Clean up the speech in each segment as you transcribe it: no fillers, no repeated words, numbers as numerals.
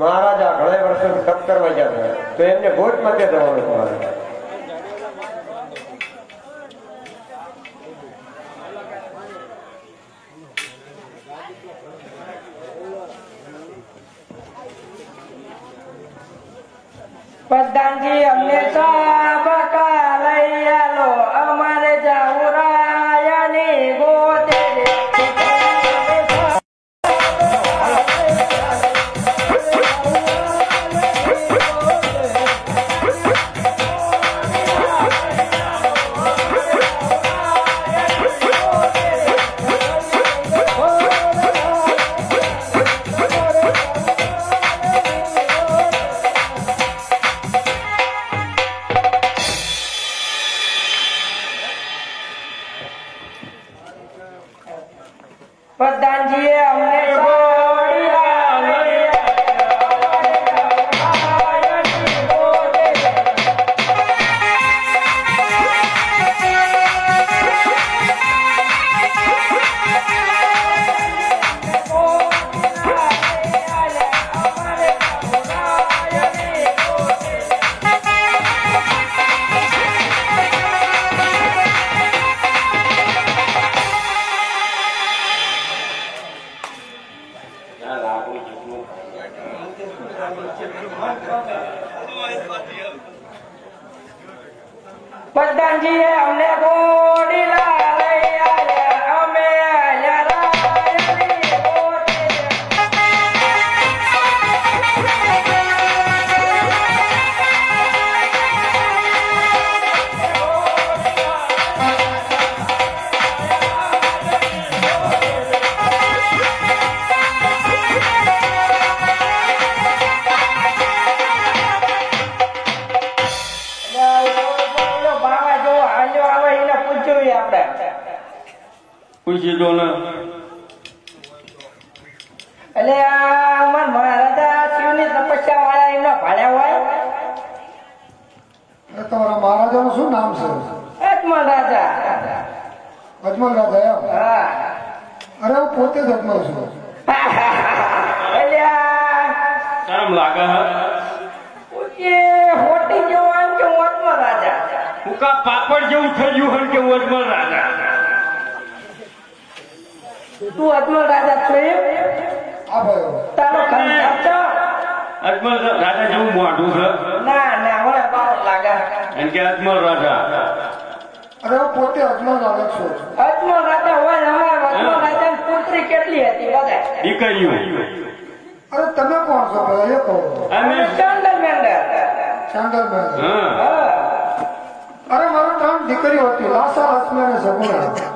મહારાજા ઘણા વર્ષો તપ કરવા ગયા તો એમને ભોજ માટે જવાનું તમારે પ્રધાનજી અમને સાબકા લઈ આલો અમારે જાવું રાયની ગોતે પ્રધાનજીએ અમને પ્રધાનજીએ અમને ગોડીલા લઈ આલ્યા અમે આલ્યા રાયની ગોતે પૂછી દો ને એટલે આ મહારાજા શિવની તપસ્યા વાળા એમના ભાડ્યા હોય તમારા મહારાજાનું શું નામ છે? અજમલ રાજા. અજમલ રાજા એમ? હા. અરે હું પોતે જ અજમલ છું. એટલે શરમ લાગે હોટી જેવો આમ કે હું અજમલ રાજા. હુકા પાપડ જેવું થયું હોય કે હું અજમલ રાજા. તું અજમલ રાજા છો એમ? આ ભાઈ તારો ખંડ છો? અજમલ રાજા જેવું મોઢું છે. ના ના હવે બાવ લાગે એમ કે અજમલ રાજા. અરે હું પોતે અજમલ રાજા છું. અજમલ રાજા હોય અમારા અજમલ રાજાની પુત્રી કેટલી હતી બધા? દીકરીઓ. અરે તમે કોણ છો ભાઈ? એ કહો. અમે ચંદન મેંદર. ચાંદલ મેં. હા. અરે મારો 3 દીકરીઓ હતી, લાસા, લક્ષ્મી અને સગુણા.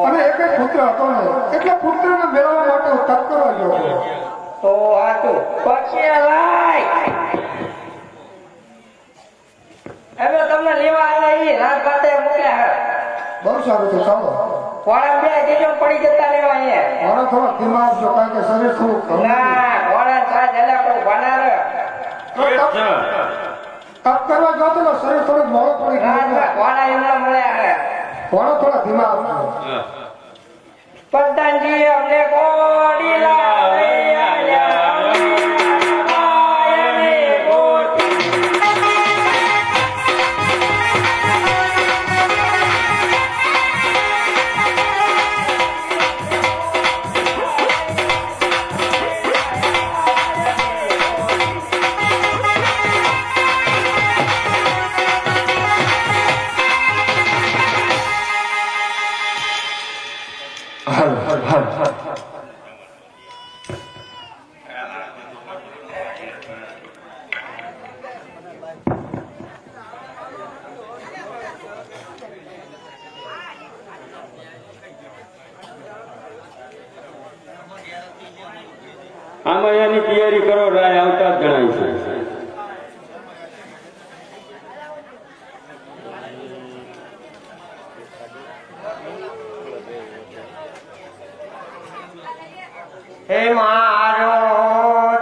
અને એક જ પુત્ર હતો ને, એટલે પુત્રને મેળવવા માટે હું તપ કરવા ગયો હતો. તો આ તું પછી લાય હવે તમને લેવા આવ્યા એ રાત ખાતે મૂક્યા. બહુ સારું છે, ચાલો. ઘોડા બે જીજો પડી જતા લેવા અહીંયા. મારો થોડો દિમાગ આપજો, કારણ કે શરીર થોડું ના ઘોડા સાજ એટલે કોઈ ભણાર તપ કરવા ગયો હતો ને, શરીર થોડુંક મોડું પડી ગયું. ઘોડા એમના મળ્યા. ઘોડો થોડા ધીમા આપજો. પ્રધાનજી અમને ગોડીલા લઈ આલ્યા રાયની ગોતે. આમાં એની તૈયારી કરો, રાય આવતા જ જણાય છે. હે મારો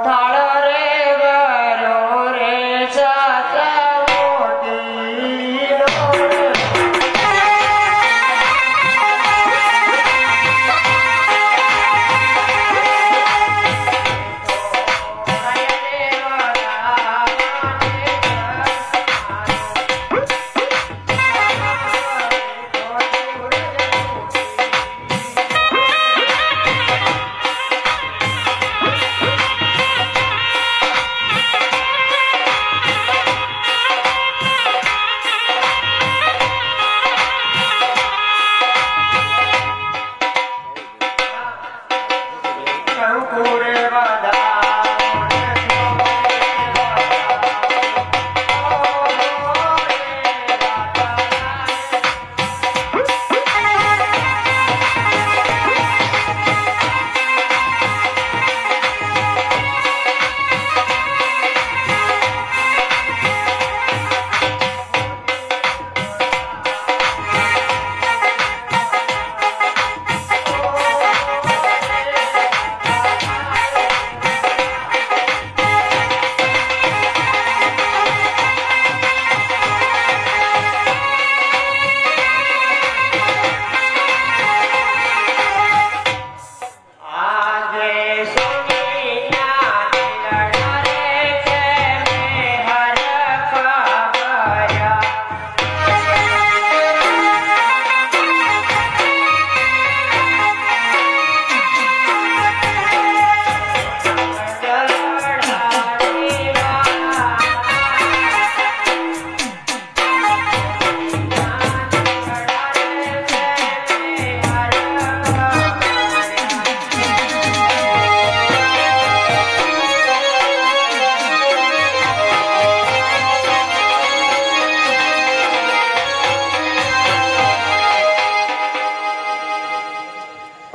થાળ રે ગરો રે સાચા મોતી નો રે.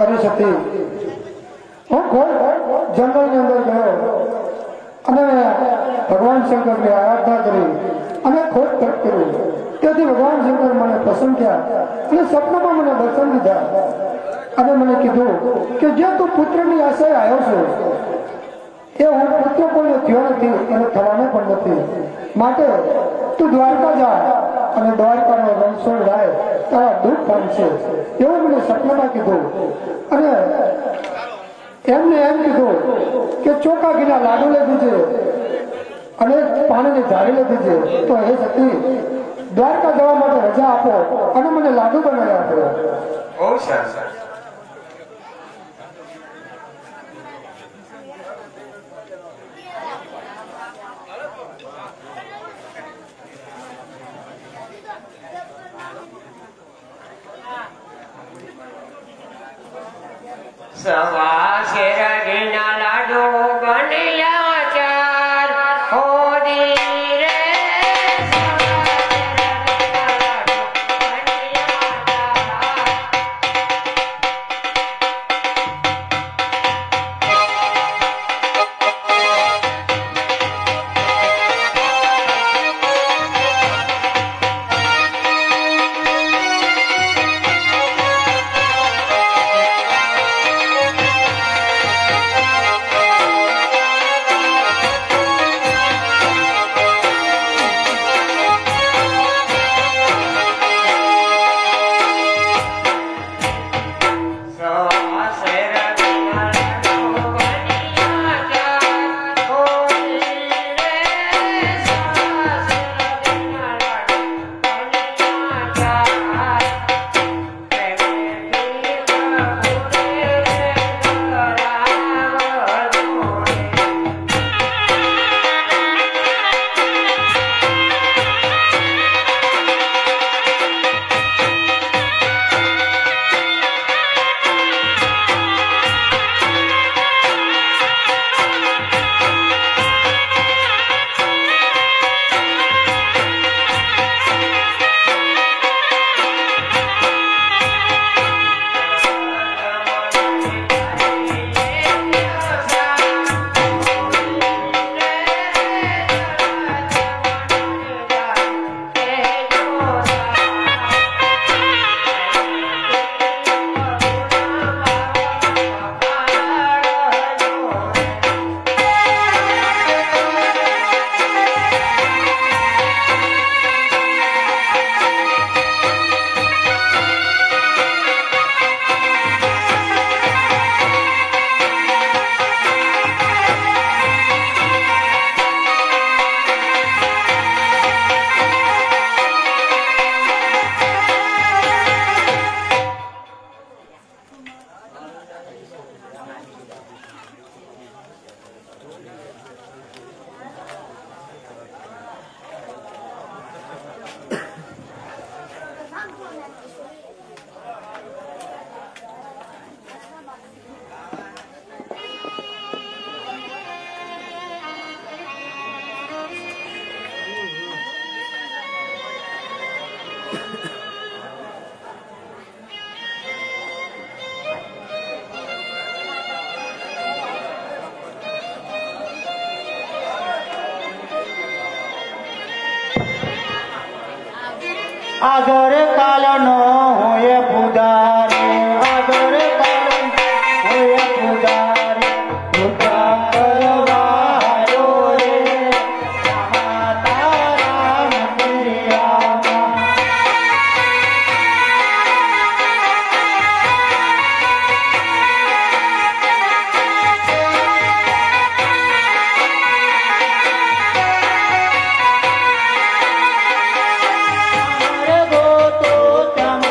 અરે સતી, હું જંગલની અંદર ગયો અને ભગવાન શંકરની આરાધના કરી અને ખૂબ તપ કર્યું. તેથી ભગવાન શંકર મને પસંદ થયા અને સપનામાં મને દર્શન દીધા અને મને કીધું કે જે તું પુત્રની આશાએ આવ્યો છે એ હું પુત્ર કોઈને થયો નથી અને થવાનો પણ નથી. માટે તું દ્વારકા જા અને દ્વારકાનો રણછોડ ગાય તારા દુઃખ પામશે એવું મને સપનામાં કીધું. અને એમને એમ કીધું કે ચોખા ઘીના લાડુ લીધું છે અને પાણીની ઝાડી લીધી છે. તો એ સતી, દ્વારકા જવા માટે રજા આપો અને મને લાડુ બનાવી આપો. બહુ સરસ. સવા શેર ઘીના લાડુ બન્યા ચાર હોદી રે. આગળ કાલનો હોય પુદારે, આગળ કાલનો હોય પુદારે, પૂજા કરવાયો રે તારા મંદિરમાં. ગોતો તમ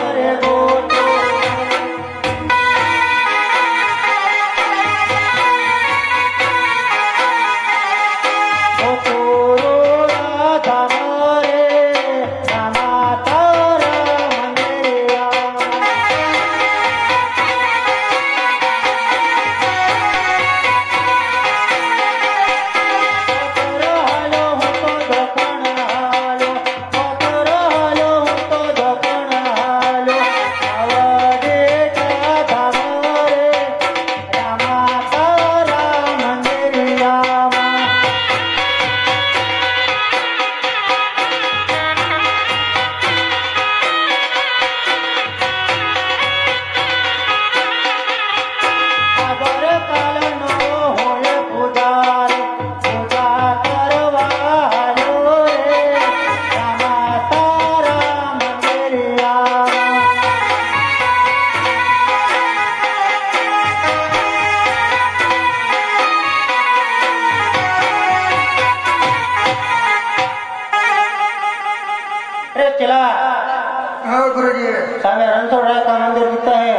रसोड़ राय का मंदिर दिखता है,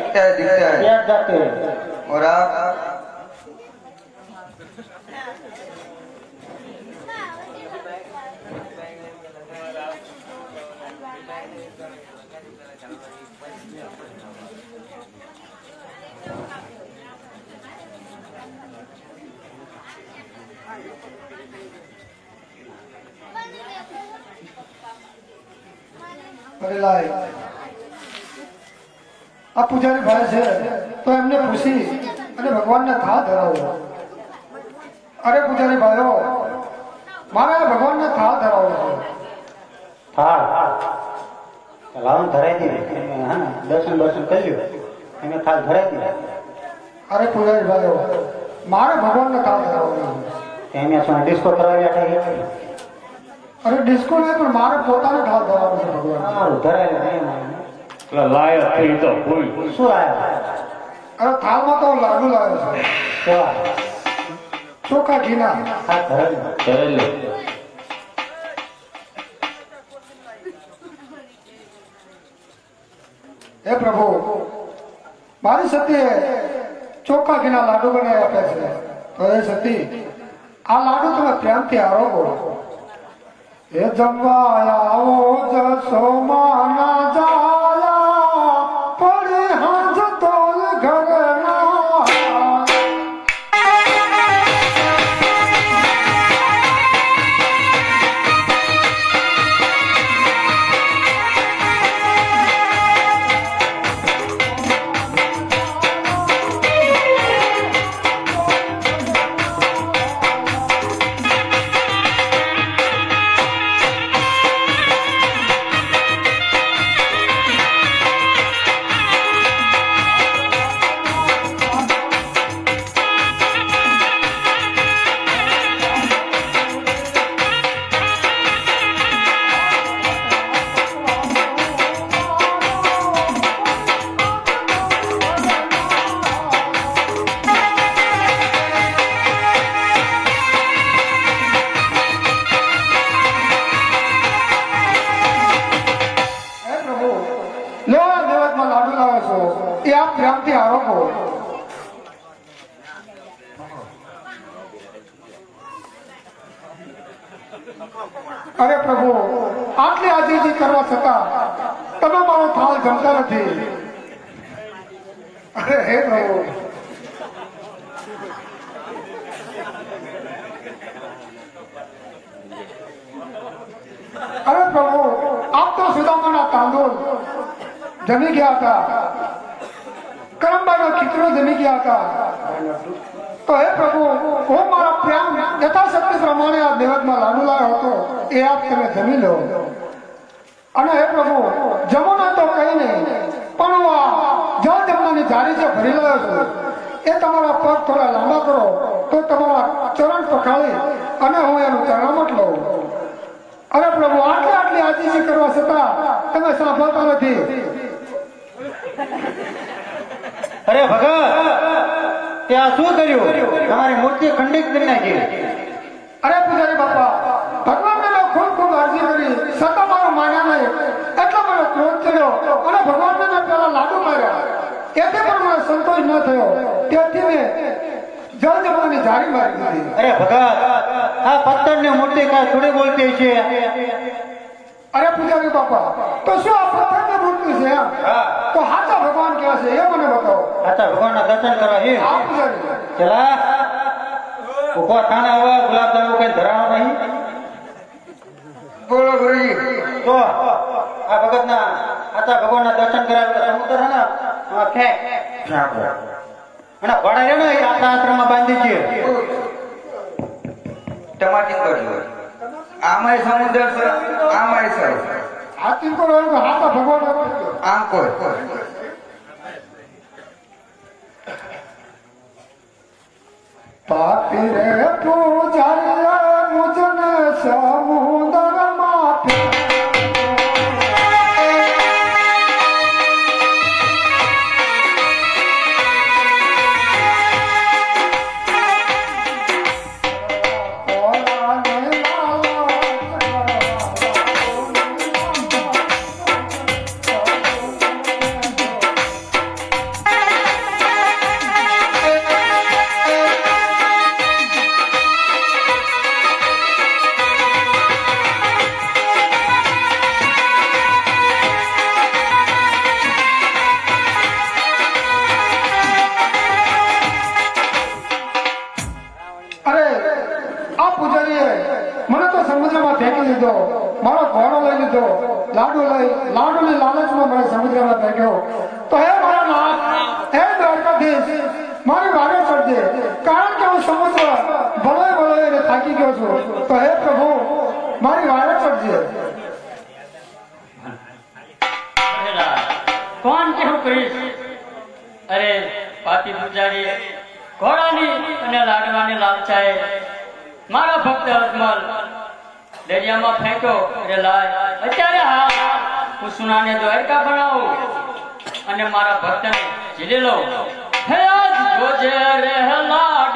दिखता है पेट जाते हैं। और आप અરે લાય આ પૂજારી ભાઈ છે તો એમને પૂછી અને ભગવાનને થા ધરાવો. અરે પૂજારી ભાઈઓ, મારે આ ભગવાનને થા ધરાવો છે. હા લાવન ધરાઈ દી, હા દર્શન કરી લ્યો, એને ખાસ ધરાઈ દી. અરે પૂજારી ભાઈઓ, મારે ભગવાનને થા ધરાવો છે. એને શું ડિસ્કો કરાવી બેઠા છે? અરે ડિસ્કો નહીં, પણ મારે પોતાને થા ધરાવો છે ભગવાન. સારું ધરાય નહીં. લાયક થઈ તો ભૂલ. શું લાયા? અરે થાળમાં તો લાડુ લાવ્યો છે, કેવા? ચોખા ઘીના. હા ધરાઈ દી. ચાલે. હે પ્રભુ, મારી સતીએ ચોખા ઘીના લાડુ બનાવી આપ્યા છે. તો એ સતી, આ લાડુ તમે પ્રેમથી આરોગો. એ જમવા આવો જસોમાં ના જાયા, પડે હાથ તોલ ઘરના. પ્રેમથી આરોગો. અરે પ્રભુ, આટલી આજીજી કરવા છતાં તમે મારો થાળ જમતા નથી. અરે હે પ્રભુ, અરે પ્રભુ, આપ તો સુદામાના તાંદૂળ જમી ગયા હતા, કરમબાનો ખીચડો જમી ગયા હતા. તો હે પ્રભુ, હું મારા પ્રેમ યથાશક્તિ પ્રમાણે આ દેવતમાં લાડુ લાવ્યો હતો, એ આપ તમે જમી લો. અને હે પ્રભુ, જમો ના તો કઈ નહીં, પણ હું આ જળ જમવાની જારી જે ભરી રહ્યો છું, એ તમારા પગ થોડા લાંબા કરો તો તમારા ચરણ પખાળી અને હું એનું ચરણામત લઉં. અરે પ્રભુ, આટલી આજીજી કરવા છતાં તમે સાંભળતા નથી. અરે ભગત, ત્યાં શું કર્યું? તમારી મૂર્તિ ખંડિત કરી નાખી. અરે પૂજારી બાપા, ભગવાનને મેં ખૂબ અરજી કરી છતાં મારો માન્યા નહીં, એટલો મને ક્રોધ થયો અને ભગવાનને મેં પેલા લાડુ માર્યા, એથી પણ મને સંતોષ ન થયો, તેથી મેં જળ જમવાની જારી મારી દીધી. અરે ભગત, આ પથ્થરની મૂર્તિ કાંઈ થોડી બોલતી છે? અરે પૂજારી બાપા, તો શું આ પથ્થરની મૂર્તિ છે? તો સાચા ભગવાન ક્યાં છે એ મને બતાવો. સાચા ભગવાનના દર્શન કરવા છે? હા પૂજારી. ચલા ઉભો થાને, હવે ગુલાબ જાંબુ કઈ ધરાવો નહીં. બોલો ગુરુજી. જો આ ભગતના સાચા ભગવાનના દર્શન કરાવ્યા સમુદ્ર છે ને, આમાં ફેંક અને ઘોડા છે ને, એ આપણા આશ્રમમાં બાંધી છે. ટમાટી કરજો. આમાંય સમુદ્ર છે, આમાંય છે. હાથી પર હાથા ભગવાન આમ કોઈ પાપી રે પૂજારી મુજને સમુદ્ર માપે. હોય લાડુની લાલચમાં મને સમુદ્રમાં ફેંક્યો તો હે મારા નાથ, હે દ્વારકાધીશ, મારી વારે ચડજે, કારણ કે હું સમુદ્ર ભલોય થાકી ગયો છું. તો હે પ્રભુ, મારી વારે ચડજે. કોણ કેવું કરીશ? અરે પાપી પૂજારી ઘોડાની અને લાડવાની લાલચાએ મારા ભક્ત અજમલ દરિયામાં ફેંક્યો. અરે લાય, અત્યારે હા હું સુનાને દ્વારકા બનાવું અને મારા ભક્તને ઝીલી લઉં. હે આજ જોજે રે લાડ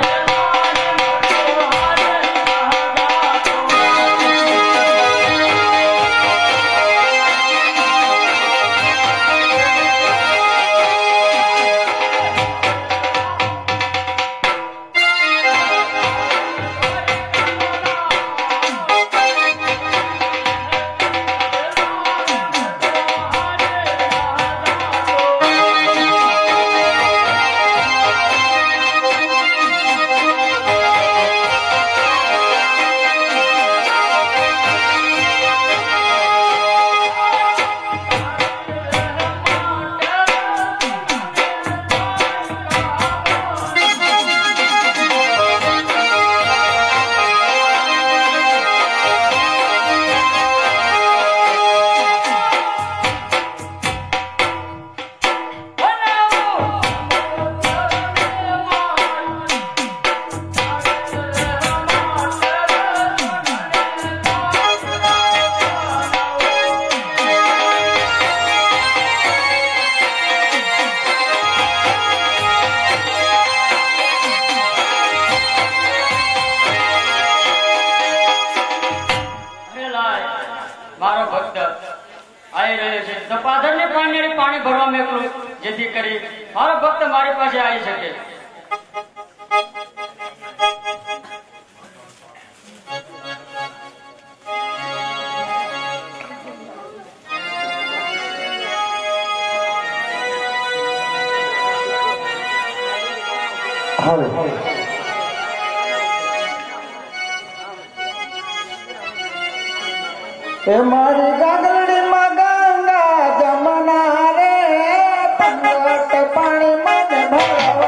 પાણી ભરવા મેકલું, જેથી કરી મારો ભક્ત મારી પાસે આવી શકે. મારી ગાગલડી માં ગંગા જમના રે, પંગટ પાણી મને ભરવા.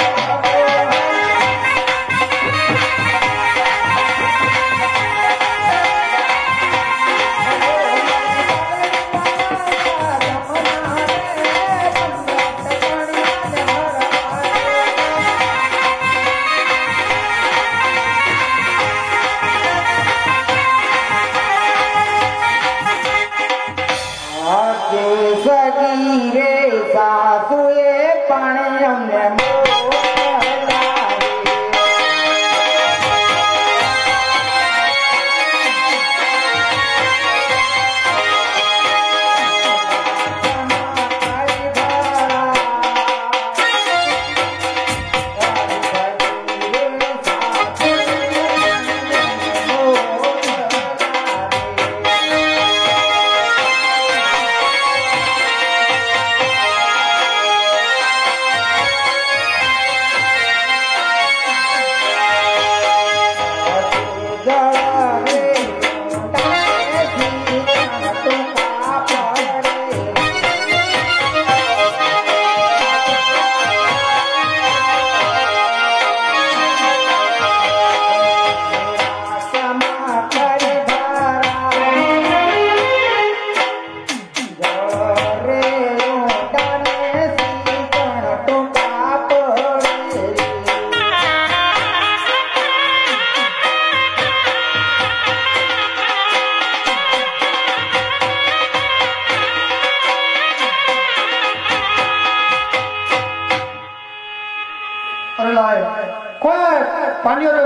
સગી રે સાસુએ પાણી અમને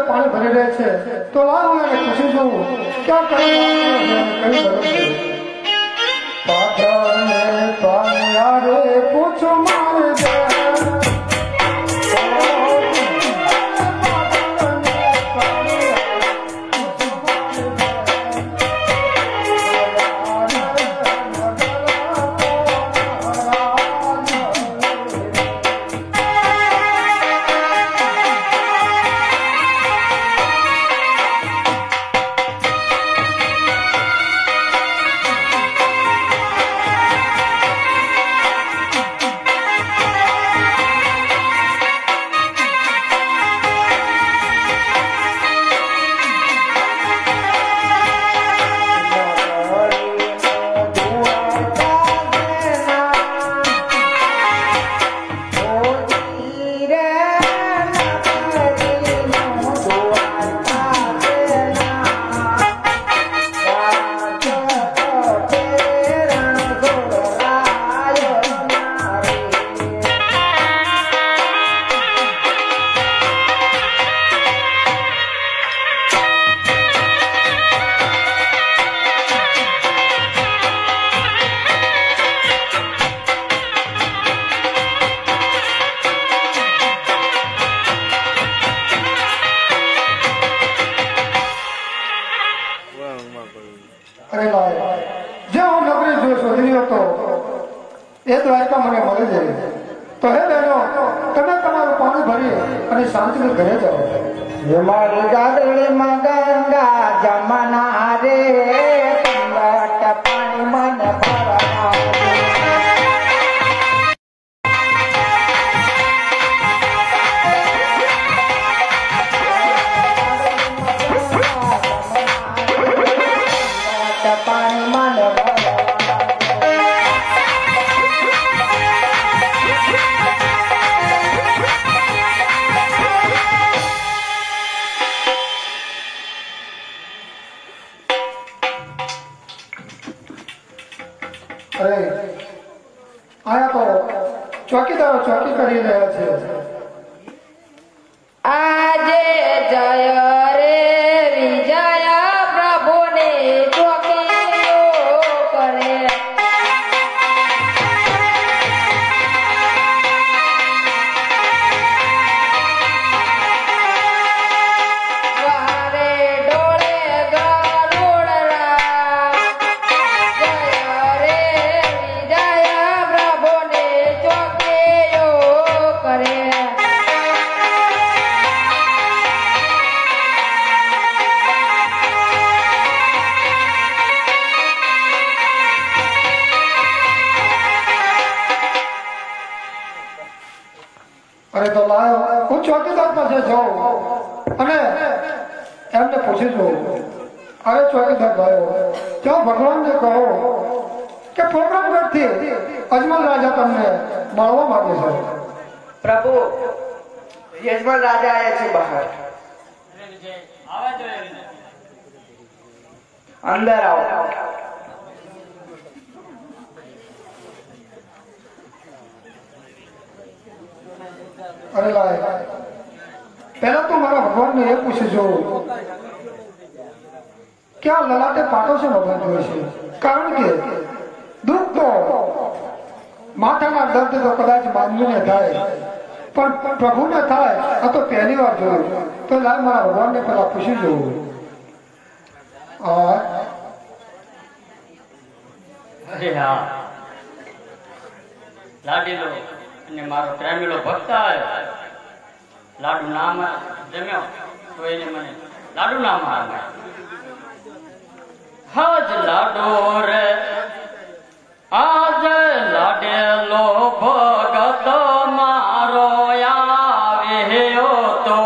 પાણી ભરી રહે છે તો લાવ હું એને પૂછી છું ક્યાં કરી પાથરને પાણી પૂછું મારે દ્વારિકા મને મળી જાય. તો હે બહેનો, તમે તમારું પાણી ભરી અને શાંતિથી ઘરે જાઓ. મારી ગાદડીમાં ગંગા જમના રે પંગટ પાણી મને ભરવા પાણી મને અરે આયા તો ચોકીદારો ચોકી કરી રહ્યા છે. આજે જય રે વિજય પ્રભુને ચોકીઓ કરે વારે ડોળે ગરુડરા જય રે વિજય પ્રભુને ચોકીઓ કરે. અરે તો લાયો, હું ચોકીદાર પાસે જાઉં અને એમને પૂછી જોઉં. અરે ચોકીદાર ભાઈઓ, જાઓ ભગવાનને કહો કે પોરબંદરથી અજમલ રાજા તમને મળવા માંગે છે. પ્રભુ યજમાન રાજા આવ્યા છે બહાર, અરે વિજય આવા જોઈએ વિજય. અંદર આવો. અરે લાય, પહેલા તો મારા ભગવાનને એ પૂછી જોઉં કે આ લલાટે પાટો છે ભગવાન જોઈ છે. કારણ કે દુઃખ તો માથાના દર્દ તો કદાચ માનવીને થાય, પણ પ્રભુને થાય આ તો પહેલી વાર જોયું. તો લાય મારા ભગવાનને પહેલા પૂછી જોઉં. અરે હા, લાડીલો અને મારો પ્રેમીલો ભક્ત આવ્યો. લાડુ નામ જમ્યો તો એને મને લાડુ નામ આવે. હજ લાડો રે આજ લાડેલો ભગત મારો આવ્યો તો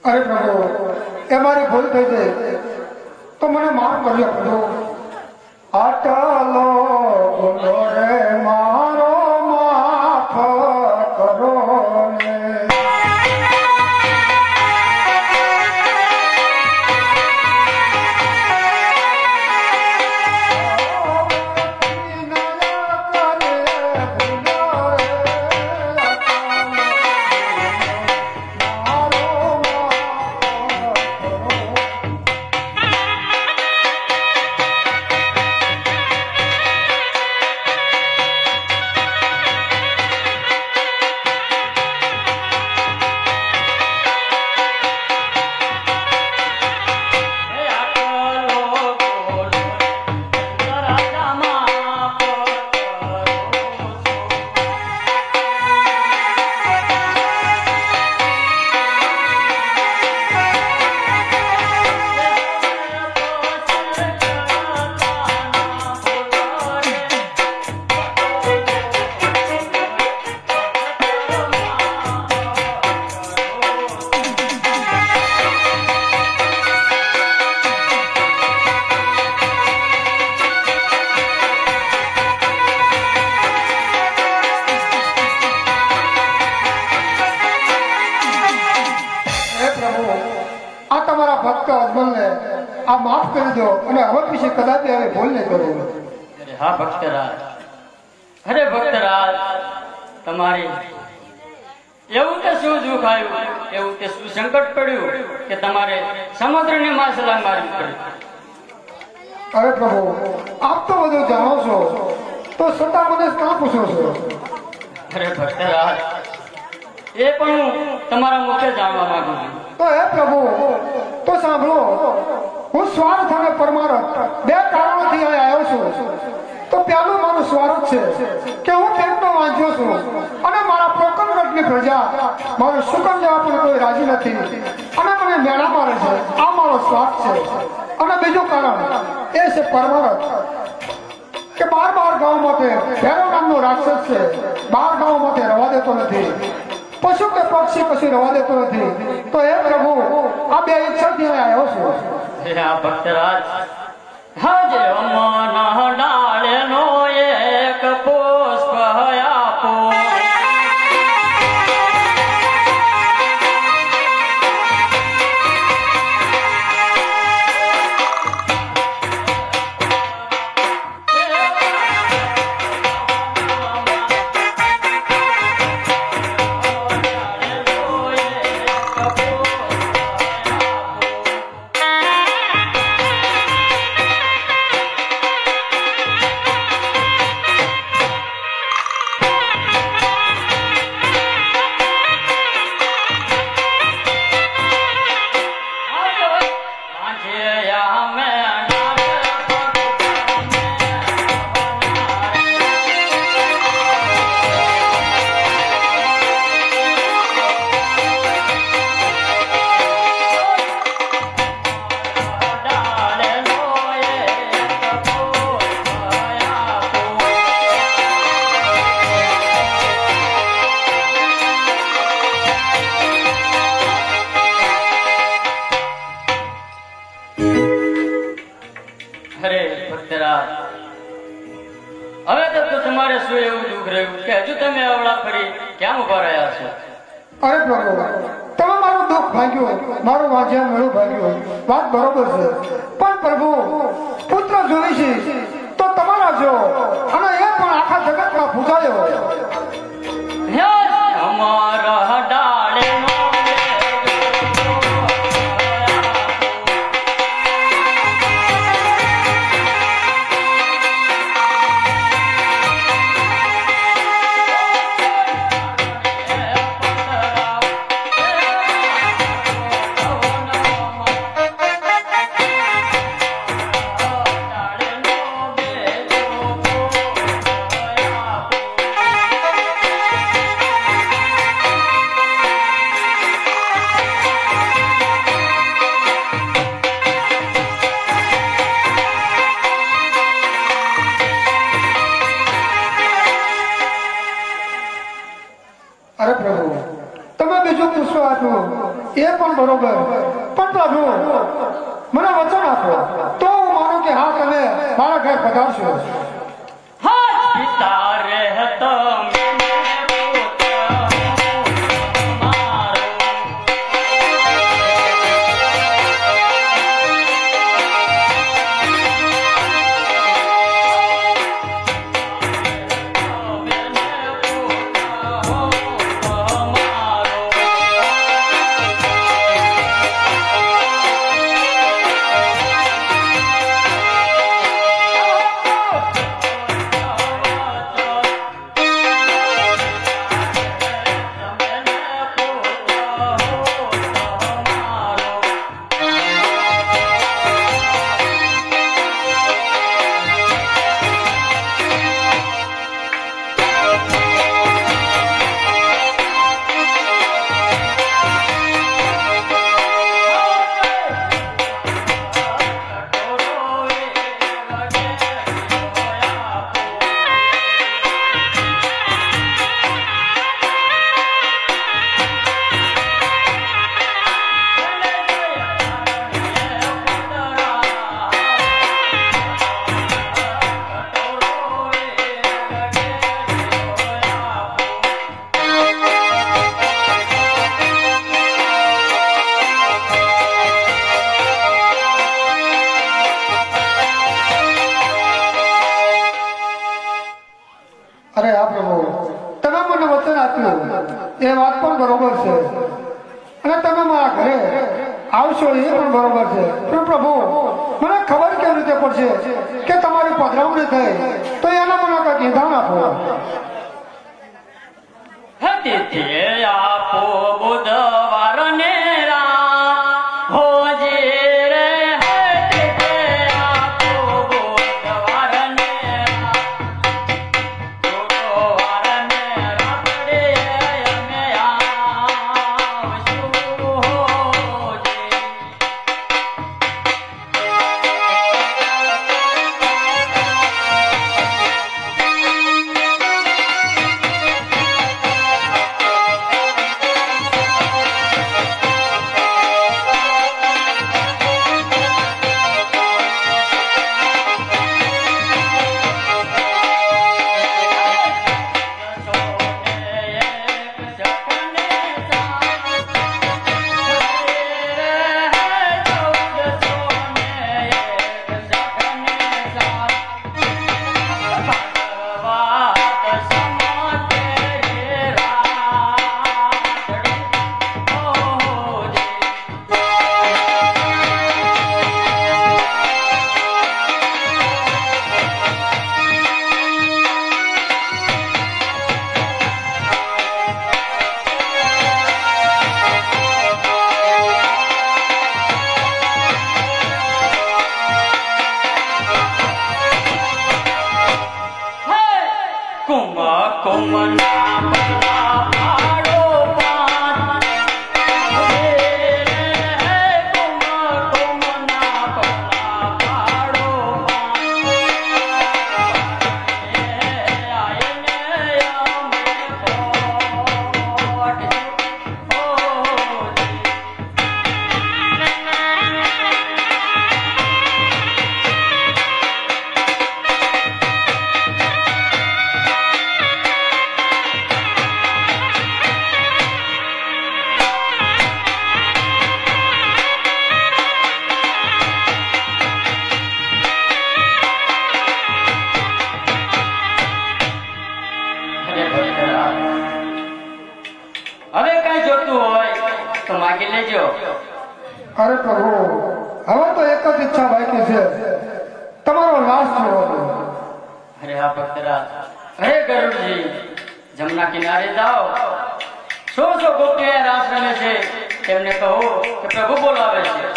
અરે પ્રભુ, એ મારી ભૂલ થઈ ગઈ, તો મને માફ કરજો પ્રભુ. આટલો ગુનો રે મારો માફ કરો ને. માફ કરી દો અને હવે પછી કદાચ હવે ભૂલ નહીં કરું. હા ભક્તરાજ, અરે ભક્તરાજ, તમારી એવું કે શું દુઃખ આવ્યું, એવું કે શું સંકટ પડ્યું કે તમારે સમુદ્રની માછલા મારવી પડી? અરે પ્રભુ, આપ તો બધું જાણો છો, તો છતાં મને કાં પૂછો છો? અરે ભક્તરાજ, એ પણ હું તમારા મુખે જાણવા માંગુ છું. તો હે પ્રભુ, તો સાંભળો, હું સ્વાર્થ અને પરમાર્થ બે કારણોથી અહીં આવ્યો છું. તો પહેલું મારું સ્વાર્થ છે કે હું પેટનો વાંચ્યો છું અને મારા પ્રકરણની પ્રજા મારું સુકન લેવા પણ કોઈ રાજી નથી અને મને મેળા મારે છે. આ મારો સ્વાર્થ છે. અને બીજું કારણ એ છે પરમાર્થ કે 12 ગામમાંથી ભેરો નામનો રાક્ષસ છે. 12 ગામમાંથી રવા દેતો નથી. પશુ કે પક્ષી કશું રવા દેતો નથી. તો એ પ્રભુ, આ બે ઈચ્છાથી આવ્યો છું. ભક્તરાજ, હજે મન ડાળે નો એક પુષ્પ આપો. હવે તો તમારે શું એવું દુઃખ રહ્યું કે હજુ તમે અવળા ફરી ક્યાં ઉભા રહ્યા છો? અરે પ્રભુ, તમે મારું દુઃખ ભાગ્યું, મારું વાંચ્યા મેળું ભાગ્યું, વાત બરોબર છે. પણ પ્રભુ, પુત્ર જોઈ છે તો તમારા જો, અને એ પણ આખા જગતમાં પૂજાયો. અમારા ડાળે નો બરોબર, પણ પ્રભુ મને વચન આપો તો હું માનું કે હા તમે મારા ઘર પધારશો. હા પિતા રહેતો અરે આ પ્રભુ તમે મને વચન આપ્યું એ વાત પણ બરોબર છે અને તમે મારા ઘરે આવશો એ પણ બરોબર છે, પણ પ્રભુ મને ખબર કેવી રીતે પડશે કે તમારી પધરામણી થઈ તો એના મને કંઈક નિદાન આપો. તિથિ આપો બુધવાર ને અરે પ્રભુ હવે તો એક જ ઈચ્છા બાકી છે તમારો લાશ જોવાનો. અરે હા ભક્તરાજ, અરે ગરુડજી જમના કિનારે જાઓ, સો ગોપીઓ રાસ રમે છે તેમને કહો કે પ્રભુ બોલાવે છે.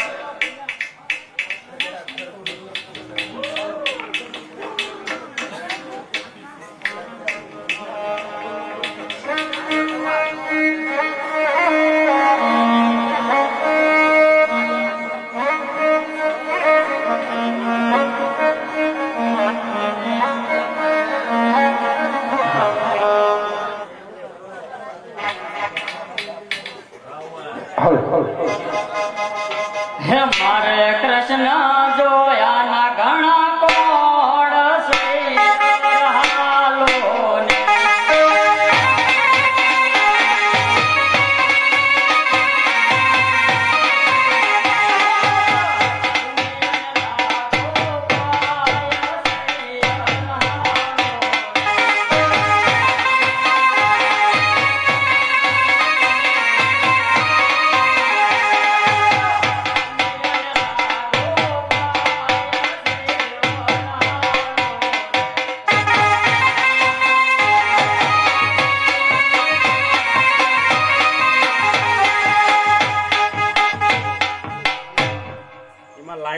હલ મારે કૃષ્ણ જોયા ના ઘણા કોણ શ્રી હાલો ને.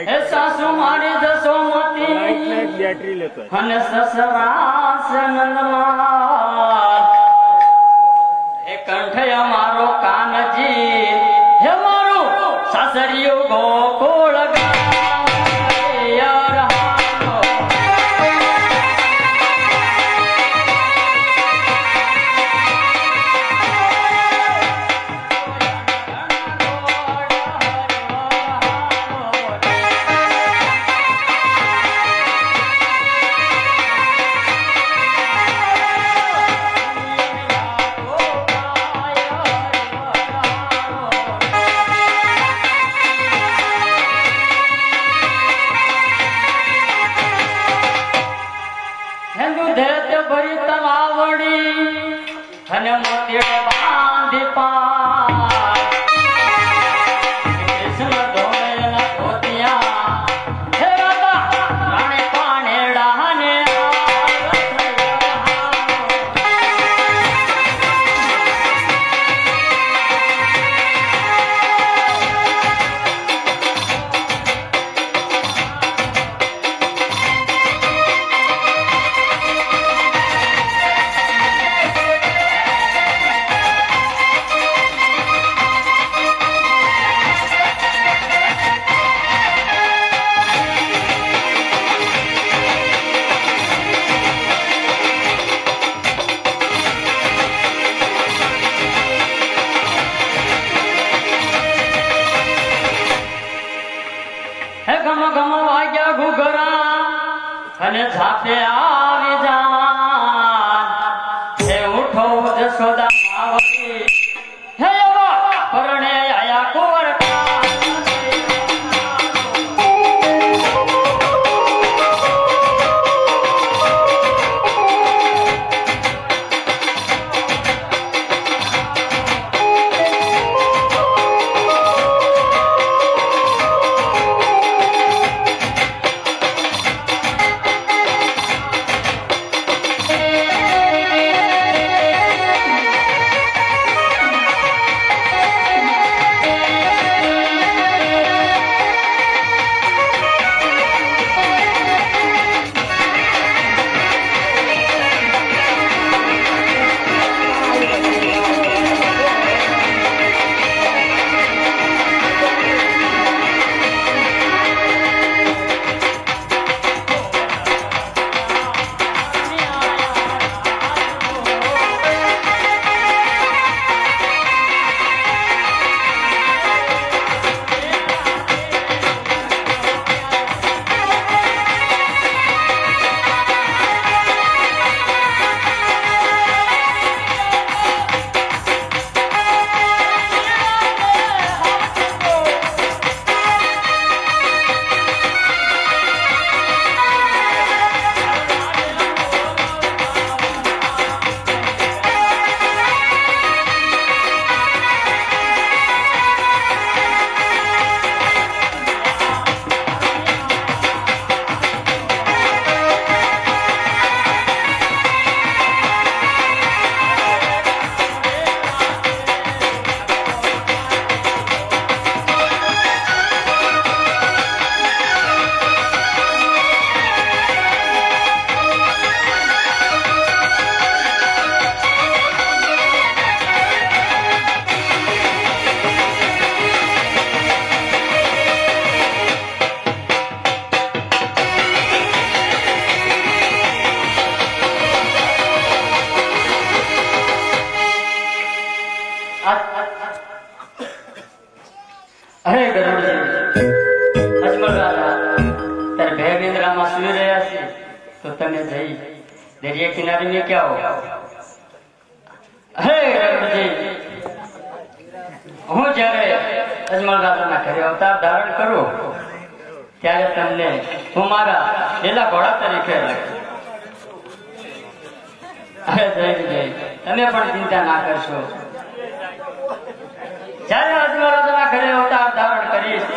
હે સાસુ મારી જસોમતી અને સસરા નંદલાલ હે કંઠયા મારો કાનજી હે મારું સાસરિયું ગોકુળ ગામ યાર હાલો. ભરી તલાવડી અને મોતીડો બાંધી પાય કૃષ્ણ ધોળેલા ધોતિયા હે રાધા રાણે પાણેડા ને વાગ્યા ઘુઘરા અને ઝાપે આવી જાન હે ઉઠો જશોદા માવતી હે એવા પરણે આયા કુંવર અરે ગરુડજી તમે જઈ દરિયા કિનારે ને ક્યાં હો અરે રણજી હું જ્યારે અજમલ રાજાના ઘરે અવતાર ધારણ કરું ત્યારે તમને હું મારા લીલા ઘોડા તરીકે રાખીશ અરે જય જય તમે પણ ચિંતા ના કરશો જ્યારે અજમલ રાજાના ઘરે અવતાર ધારણ કરીશ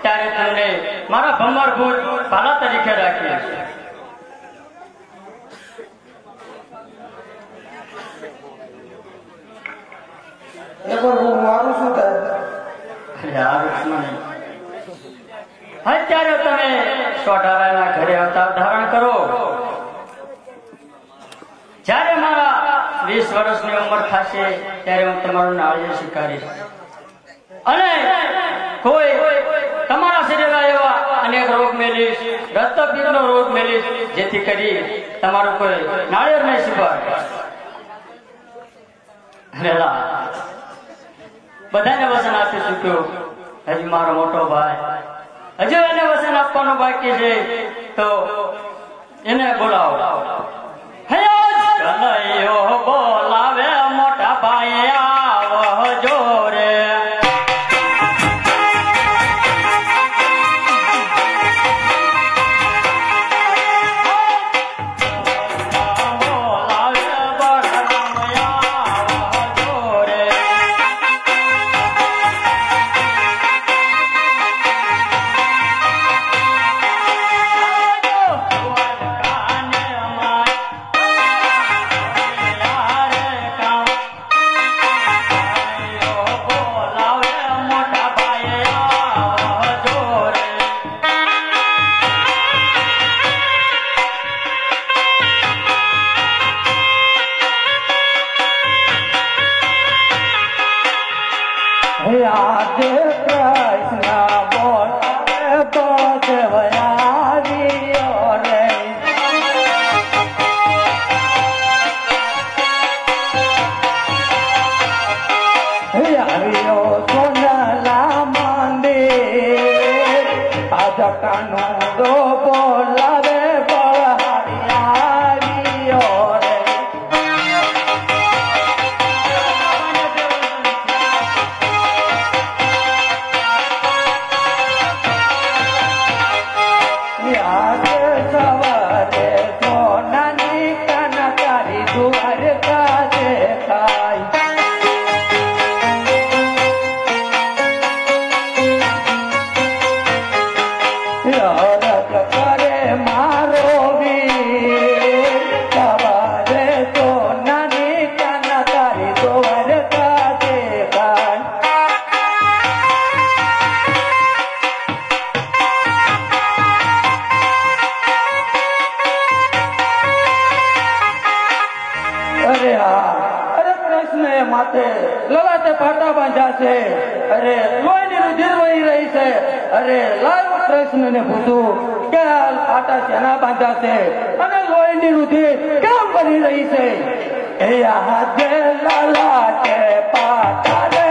ત્યારે તમને મારા ભમરભૂત ભાલા તરીકે રાખીશ મારું શું થાય અત્યારે તમે સોઢારાના ઘરે અવતાર ધારણ કરો જ્યારે મારા 20 વર્ષની ઉંમર થશે ત્યારે હું તમારું નાળિયેર સ્વીકારીશ અને કોઈ તમારા શરીરમાં એવા અનેક રોગ મેલીશ રક્તપીતનો રોગ મેલીશ જેથી કરી તમારું કોઈ નાળિયેર નહીં સ્વીકારે બધાને વચન આપી ચૂક્યો હજી મારો મોટો ભાઈ હજુ એને વચન આપવાનું બાકી છે તો એને બોલાવો કનૈયો બોલાવે મોટા ભાઈ આવજો રે લાલા કે પાટા